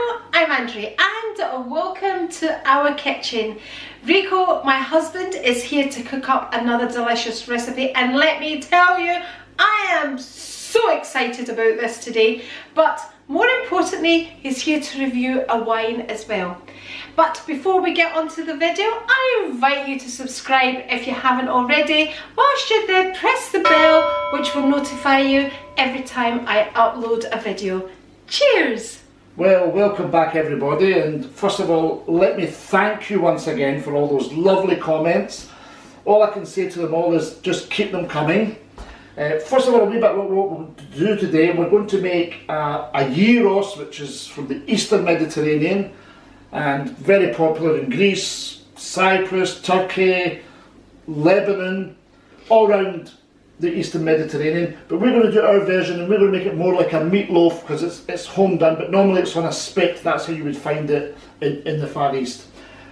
Hello, I'm Andre and welcome to our kitchen. Rico, my husband, is here to cook up another delicious recipe, and let me tell you, I am so excited about this today, but more importantly, he's here to review a wine as well. But before we get onto the video, I invite you to subscribe if you haven't already, whilst you're there press the bell which will notify you every time I upload a video. Cheers! Well, welcome back everybody, and first of all, let me thank you once again for all those lovely comments. All I can say to them all is just keep them coming. First of all, a wee bit what we'll do today. We're going to make a gyros, which is from the Eastern Mediterranean and very popular in Greece, Cyprus, Turkey, Lebanon, all around the Eastern Mediterranean. But we're going to do our version, and we're going to make it more like a meatloaf because it's home done, but normally it's on a spit. That's how you would find it in the Far East.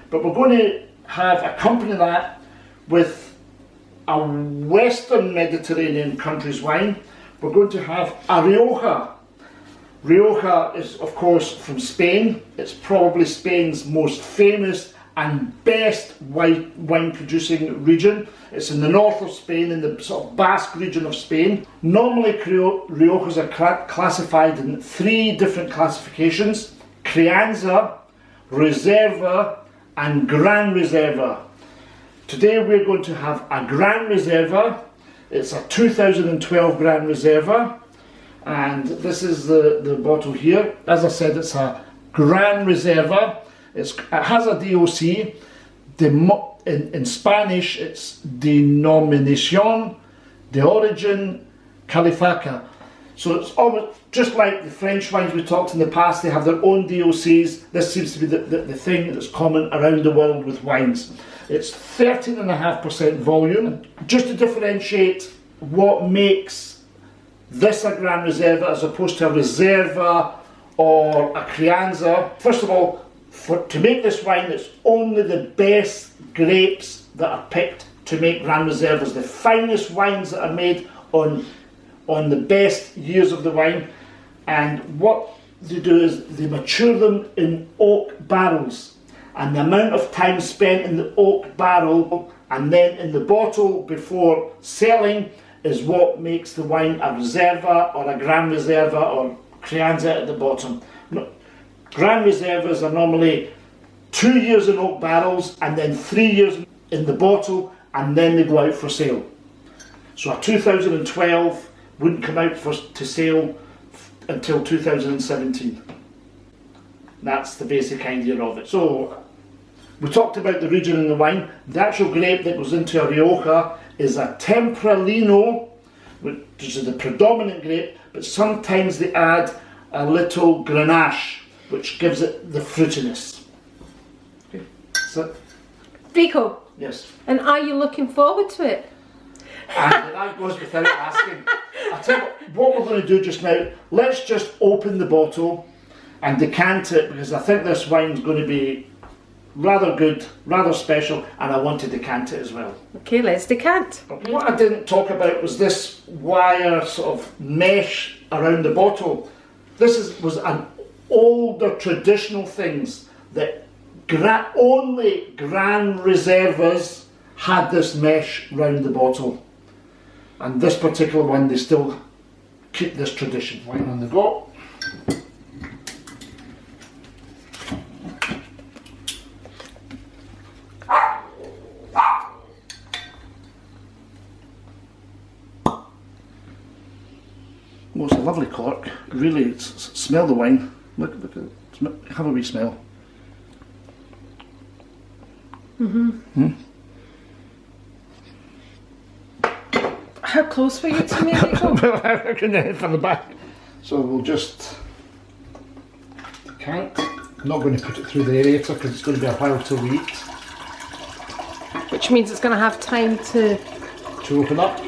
But we're going to accompany that with a Western Mediterranean country's wine. We're going to have a Rioja. Rioja is of course from Spain. It's probably Spain's most famous and best wine producing region. It's in the north of Spain, in the sort of Basque region of Spain. Normally Riojas are classified in 3 different classifications: Crianza, Reserva and Gran Reserva. Today we're going to have a Gran Reserva. It's a 2012 Gran Reserva, and this is the bottle here. As I said, it's a Gran Reserva. It has a DOC. In Spanish, it's Denominación de Origen Califica. So it's almost just like the French wines we talked in the past. They have their own DOCs. This seems to be the thing that's common around the world with wines. It's 13.5% volume. Just to differentiate what makes this a Gran Reserva as opposed to a Reserva or a Crianza. First of all, to make this wine, it's only the best grapes that are picked to make Gran Reservas. The finest wines that are made on the best years of the wine. And what they do is they mature them in oak barrels. And the amount of time spent in the oak barrel and then in the bottle before selling is what makes the wine a Reserva or a Gran Reserva or Crianza at the bottom. Gran Reservas are normally 2 years in oak barrels and then 3 years in the bottle, and then they go out for sale. So a 2012 wouldn't come out to sale until 2017. That's the basic idea of it. So we talked about the region in the wine. The actual grape that goes into a Rioja is a Tempranillo, which is the predominant grape, but sometimes they add a little Garnacha, which gives it the fruitiness. Okay, so Rico. Yes. And are you looking forward to it? And that goes without asking. I'll tell you what we're going to do just now. Let's just open the bottle and decant it, because I think this wine's going to be rather good, rather special, and I want to decant it as well. Okay, let's decant. But what I didn't talk about was this wire sort of mesh around the bottle. This was an older traditional things that only Gran Reservas had this mesh round the bottle, and this particular one they still keep this tradition. Wine on the go. Oh, it's a lovely cork. Really, smell the wine. Look at it. Have a wee smell. How close were you to me, Rico? Well, I can hit from the back. So we'll just decant. I'm not going to put it through the aerator because it's going to be a while till we eat. Which means it's going to have time to open up.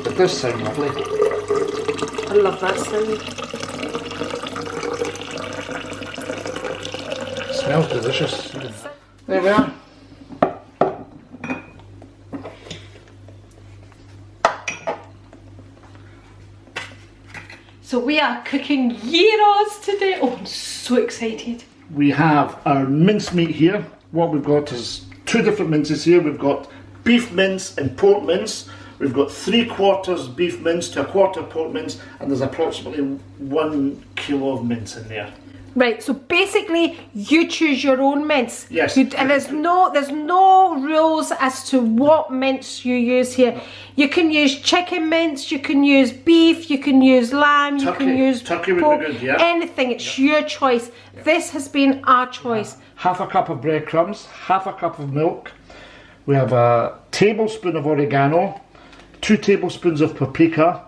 It does sound lovely. I love that sound. Smells delicious. There we are. So we are cooking gyros today. Oh, I'm so excited. We have our mincemeat here. What we've got is two different minces here. We've got beef mince and pork mince. We've got 3/4 beef mince to 1/4 pork mince, and there's approximately 1 kilo of mince in there. Right, so basically you choose your own mince. Yes. And there's no rules as to what mince you use here. You can use chicken mince, you can use beef, you can use lamb, you can use turkey pork, would be good, yeah. anything. It's your choice. This has been our choice. Half a cup of breadcrumbs, half a cup of milk. We have a tablespoon of oregano, 2 tablespoons of paprika,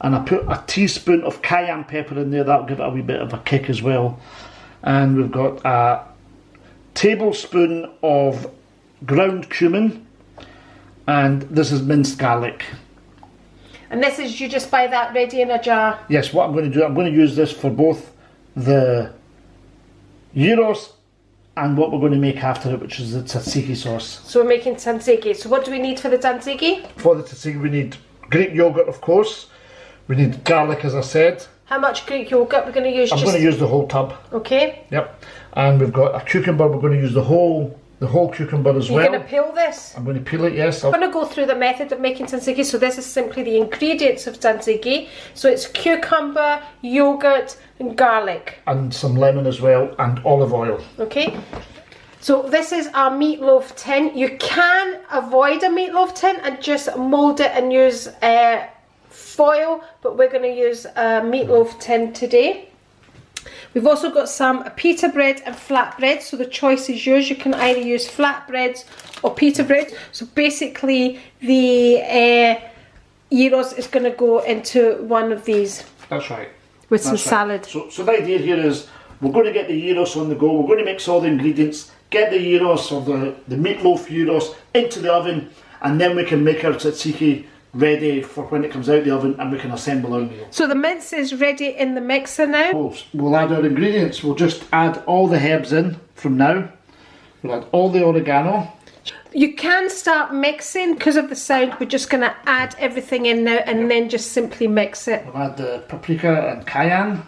and I put a teaspoon of cayenne pepper in there. That'll give it a wee bit of a kick as well. And we've got a tablespoon of ground cumin, and this is minced garlic. And this is, you just buy that ready in a jar? Yes, what I'm going to do, I'm going to use this for both the gyros and what we're going to make after it, which is the tzatziki sauce. So we're making tzatziki. So what do we need for the tzatziki? For the tzatziki we need Greek yogurt, of course. We need garlic, as I said. How much Greek yogurt we're going to use? I'm going to use the whole tub. Okay. Yep. And we've got a cucumber. We're going to use the whole cucumber as well. You're going to peel this? I'm going to peel it, yes. I'm going to go through the method of making tzatziki. So this is simply the ingredients of tzatziki. So it's cucumber, yogurt and garlic. And some lemon as well, and olive oil. Okay. So this is our meatloaf tin. You can avoid a meatloaf tin and just mould it and use foil, but we're going to use a meatloaf tin today. We've also got some pita bread and flatbread, so the choice is yours. You can either use flatbreads or pita bread. So basically the gyros is going to go into one of these. That's right. With some salad. So the idea here is we're going to get the gyros on the go. We're going to mix all the ingredients, get the gyros or the meatloaf gyros into the oven, and then we can make our tzatziki ready for when it comes out of the oven, and we can assemble our meal. So the mince is ready in the mixer now. We'll add our ingredients. We'll just add all the herbs in from now. We'll add all the oregano. You can start mixing because of the sound. We're just going to add everything in now and then just simply mix it. We'll add the paprika and cayenne.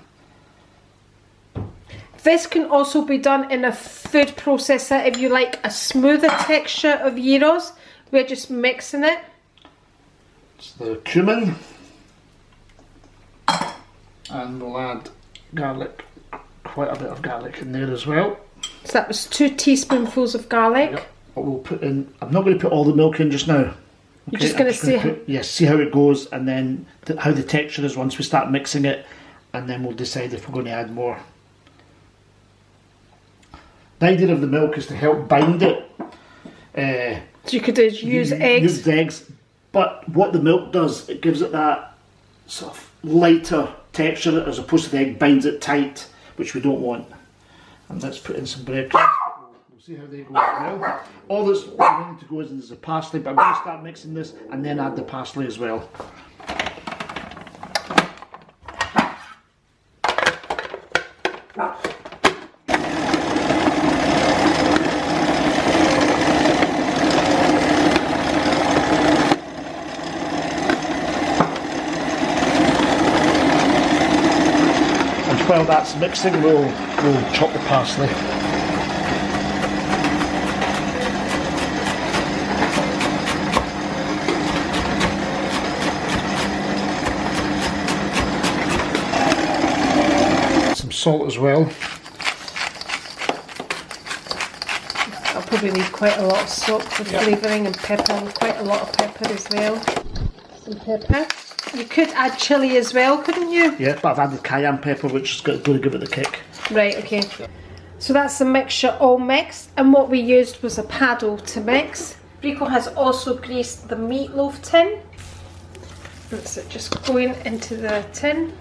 This can also be done in a food processor if you like a smoother texture of gyros. We're just mixing it. It's the cumin, and we'll add garlic, quite a bit of garlic in there as well. So that was 2 teaspoonfuls of garlic. Yep. What we'll put in, I'm not going to put all the milk in just now. Okay? You're just going to see yes, see how it goes, and then how the texture is once we start mixing it, and then we'll decide if we're going to add more. The idea of the milk is to help bind it. So you could use eggs. Use eggs. But what the milk does, it gives it that sort of lighter texture as opposed to the egg binds it tight, which we don't want. And let's put in some breadcrumbs. We'll see how they go as well. All that's going to go is the parsley, but I'm going to start mixing this and then add the parsley as well. While that's mixing, we'll chop the parsley. Some salt as well. I'll probably need quite a lot of salt for flavouring, and pepper, and quite a lot of pepper as well. Some pepper. You could add chilli as well, couldn't you? Yeah, but I've added cayenne pepper, which is going to give it the kick. Right, okay. So that's the mixture all mixed, and what we used was a paddle to mix. Rico has also greased the meatloaf tin. That's it, just going into the tin.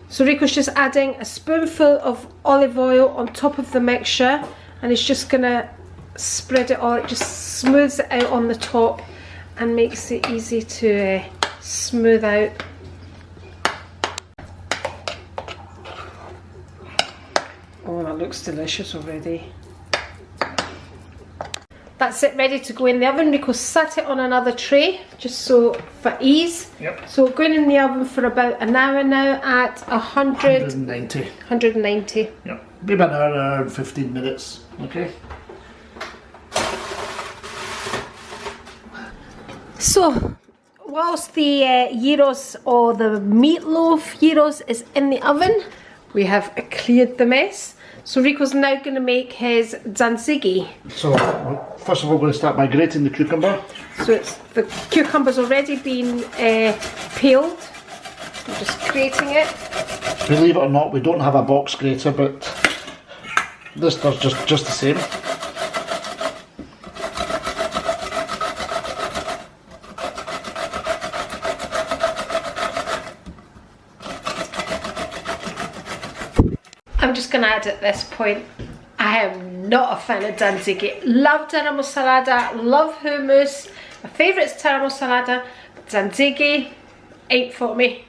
So Rico's just adding a spoonful of olive oil on top of the mixture, and he's just going to spread it all. It just smooths it out on the top and makes it easy to smooth out. Oh, that looks delicious already. That's it, ready to go in the oven. Rico sat it on another tray, just so for ease. Yep. So going in the oven for about an hour now at 190. 190. Yep. Maybe an hour and 15 minutes. Okay. So, whilst the gyros or the meatloaf gyros is in the oven, we have cleared the mess. So Rico's now going to make his tzatziki. So, first of all, we're going to start by grating the cucumber. So the cucumber's already been peeled. I'm just grating it. Believe it or not, we don't have a box grater, but this does just the same. I'm just going to add at this point, I am not a fan of tzatziki. Love garam salada, love hummus. My favourite is garam salada, but tzatziki ain't for me.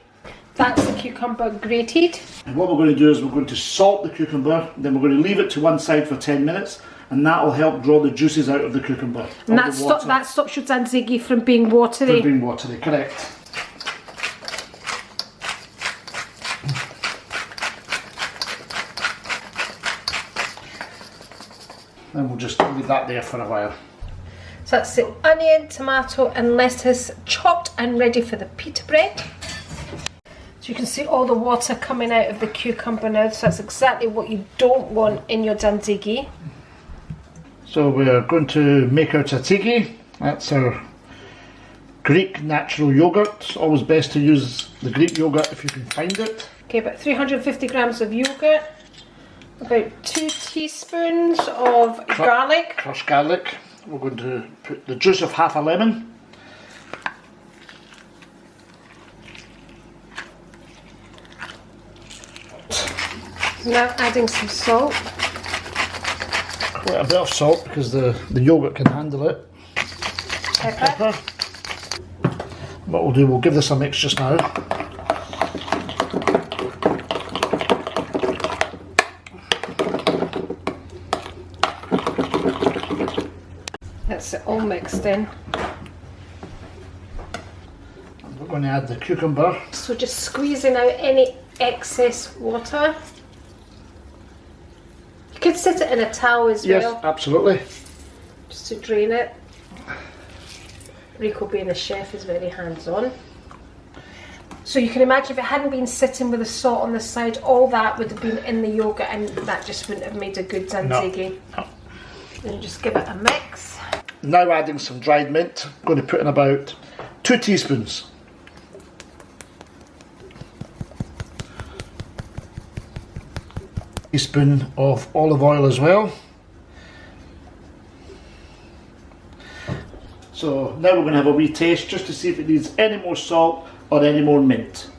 That's the cucumber grated. And what we're going to do is we're going to salt the cucumber, then we're going to leave it to one side for 10 minutes, and that will help draw the juices out of the cucumber. And that stops your tzatziki from being watery. From being watery, correct. And we'll just leave that there for a while. So that's the onion, tomato and lettuce chopped and ready for the pita bread. So you can see all the water coming out of the cucumber now, so that's exactly what you don't want in your tzatziki. So we're going to make our tzatziki. That's our Greek natural yogurt. It's always best to use the Greek yogurt if you can find it. Okay, about 350 grams of yogurt, about 2 teaspoons of garlic. Crushed garlic. We're going to put the juice of half a lemon. Now adding some salt. Quite a bit of salt because the yogurt can handle it. Pepper. What we'll do, we'll give this a mix just now. That's it all mixed in. We're going to add the cucumber. So just squeezing out any excess water. You could sit it in a towel as well. Yes, absolutely. Just to drain it. Rico, being a chef, is very hands-on. So you can imagine if it hadn't been sitting with the salt on the side, all that would have been in the yogurt and that just wouldn't have made a good tzatziki. No. Then just give it a mix. Now adding some dried mint. I'm going to put in about 2 teaspoons. Teaspoon of olive oil as well. So now we're going to have a wee taste just to see if it needs any more salt or any more mint.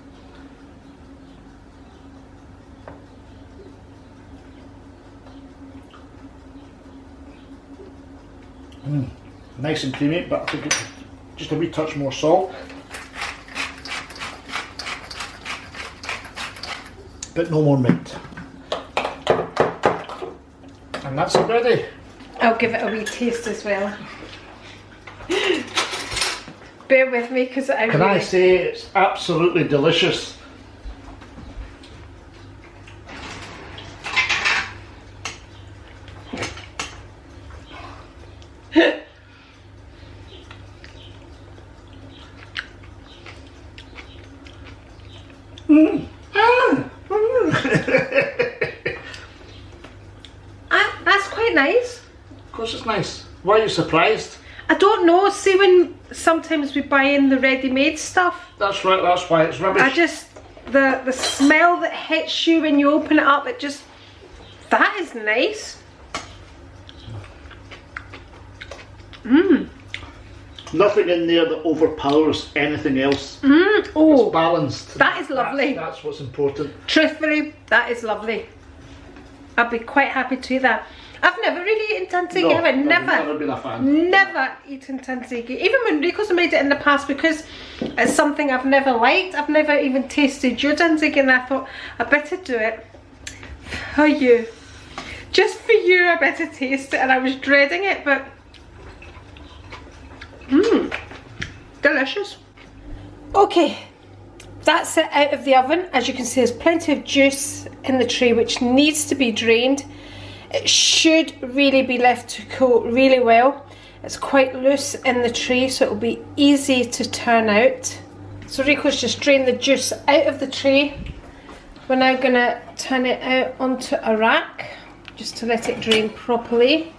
Nice and creamy, but I think it's just a wee touch more salt. But no more mint. And that's it ready. I'll give it a wee taste as well. Bear with me because Can I say it's absolutely delicious. That's quite nice. Of course it's nice. Why are you surprised? I don't know, see when sometimes we buy in the ready-made stuff. That's right, that's why it's rubbish. I just, the smell that hits you when you open it up, it just, that is nice. Nothing in there that overpowers anything else. Oh, It's balanced. that is lovely. That's what's important. Truthfully, that is lovely. I'd be quite happy to eat that. I've never really eaten tzatziki, No, have I? I've Never. never been a fan. Never eaten tzatziki. Even when Rico's made it in the past, because it's something I've never liked. I've never even tasted your tzatziki, and I thought I better do it for you. Just for you, I better taste it. And I was dreading it, but Delicious. Okay, that's it out of the oven. As you can see, there's plenty of juice in the tray which needs to be drained. It should really be left to cool really well. It's quite loose in the tray, so it'll be easy to turn out. So Rico's just drained the juice out of the tray. We're now gonna turn it out onto a rack, just to let it drain properly.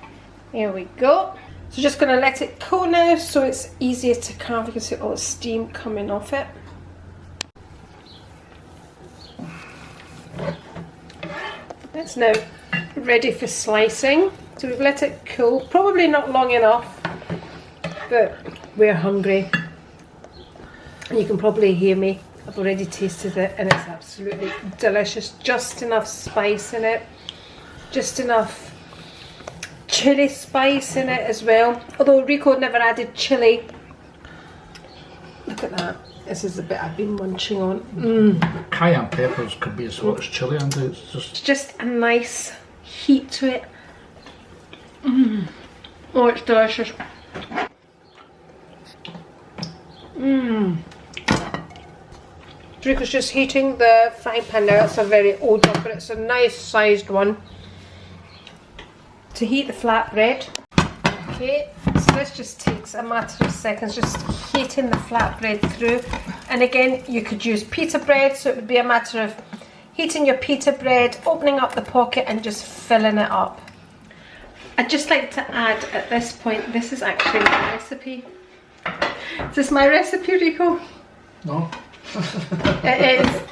There we go. So just gonna let it cool now so it's easier to carve. You can see all the steam coming off it. It's now ready for slicing. So we've let it cool, probably not long enough, but we're hungry. And you can probably hear me. I've already tasted it and it's absolutely delicious. Just enough spice in it, just enough chili spice in it as well. Although Rico never added chili. Look at that. This is the bit I've been munching on. Cayenne peppers could be as hot as chili, and it's just a nice heat to it. Oh, it's delicious. Rico's just heating the frying pan now. It's a very old one, but it's a nice sized one. To heat the flatbread. Okay, so this just takes a matter of seconds, just heating the flatbread through. And again, you could use pita bread, so it would be a matter of heating your pita bread, opening up the pocket and just filling it up. I'd just like to add at this point, this is actually my recipe. Is this my recipe, Rico? No. It is.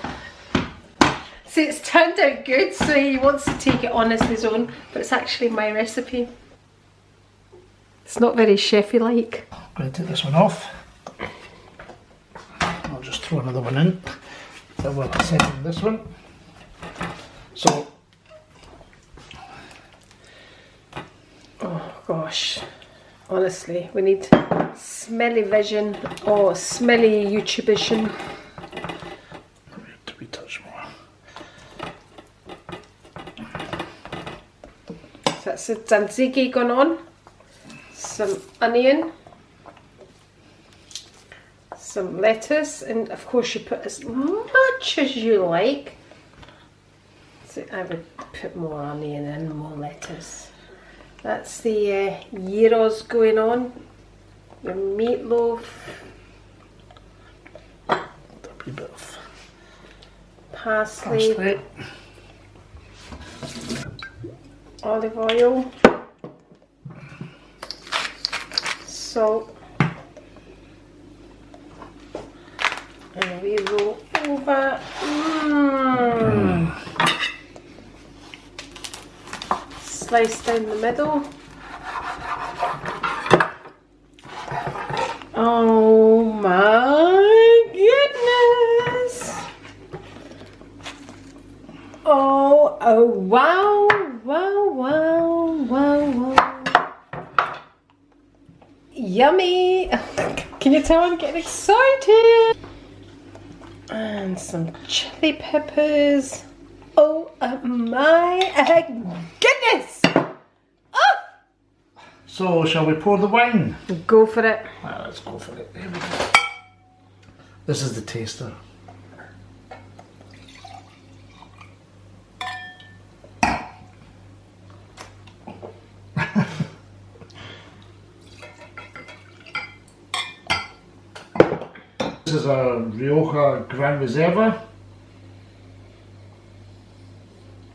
See, it's turned out good, so he wants to take it on as his own, but it's actually my recipe. It's not very chefy-like. I'm going to take this one off. I'll just throw another one in. Then we'll set in this one. So, oh gosh, honestly, we need smelly vision or smelly YouTubition. To be touched more. So that's the tzatziki gone on. Some onion, some lettuce, and of course you put as much as you like. So I would put more onion and more lettuce. That's the gyros going on, your meatloaf, A wee bit of parsley, olive oil, salt, and we roll over. Slice down the middle. Oh my goodness! Oh wow, wow, wow, wow, wow. Yummy! Can you tell I'm getting excited? And some chili peppers. Oh my goodness! Oh! So, shall we pour the wine? Go for it. Ah, let's go for it. There we go. This is the taster. This is a Rioja Gran Reserva.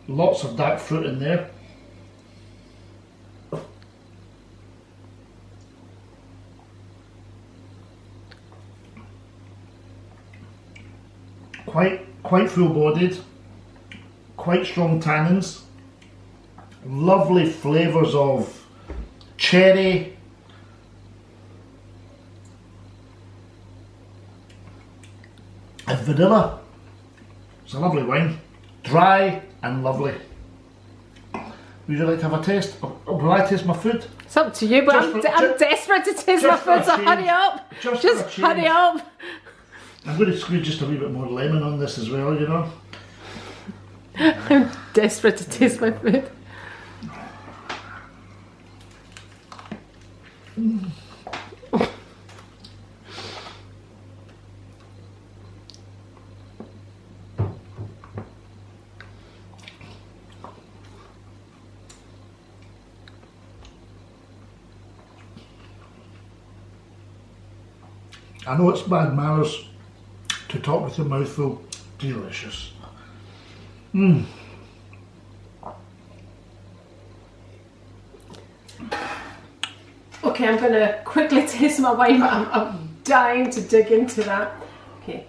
Lots of dark fruit in there. Quite full-bodied, quite strong tannins, lovely flavours of cherry, and vanilla. It's a lovely wine, dry and lovely. Would you like to have a taste? Will I taste my food? It's up to you, but I'm desperate to taste my food, so hurry up. Just hurry up. I'm going to squeeze just a wee bit more lemon on this as well, you know. I'm desperate to taste my food. I know it's bad manners to talk with your mouth full. Delicious. Mmm. Okay, I'm going to quickly taste my wine, but I'm dying to dig into that. Okay.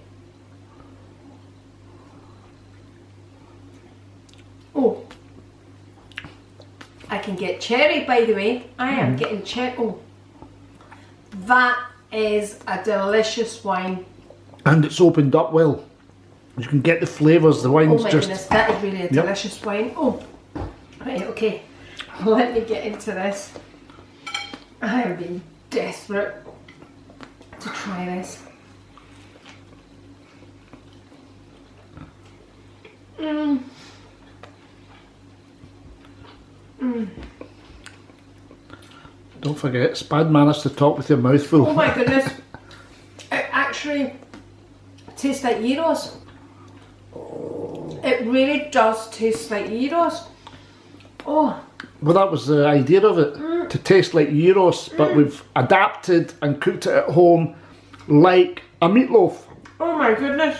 Oh, I can get cherry, by the way. I am getting cherry. Oh, that is a delicious wine. And it's opened up well. You can get the flavours. The wine's oh my just... goodness, that is really a delicious wine. Oh, right, okay. Let me get into this. I have been desperate to try this. Mmm. Mmm. Don't forget, it's bad manners to talk with your mouth full. Oh my goodness. It actually tastes like gyros. It really does taste like gyros. Oh. Well, that was the idea of it, to taste like gyros, but we've adapted and cooked it at home like a meatloaf. Oh my goodness.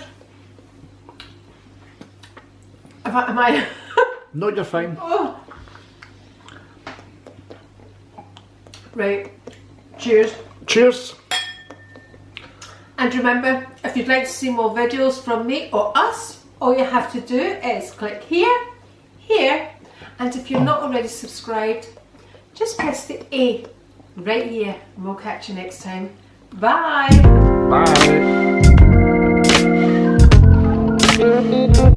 Am I? No, you're fine. Oh. Right. Cheers. Cheers. And remember, if you'd like to see more videos from me or us, all you have to do is click here, here, and if you're not already subscribed, just press the A right here, and we'll catch you next time. Bye! Bye!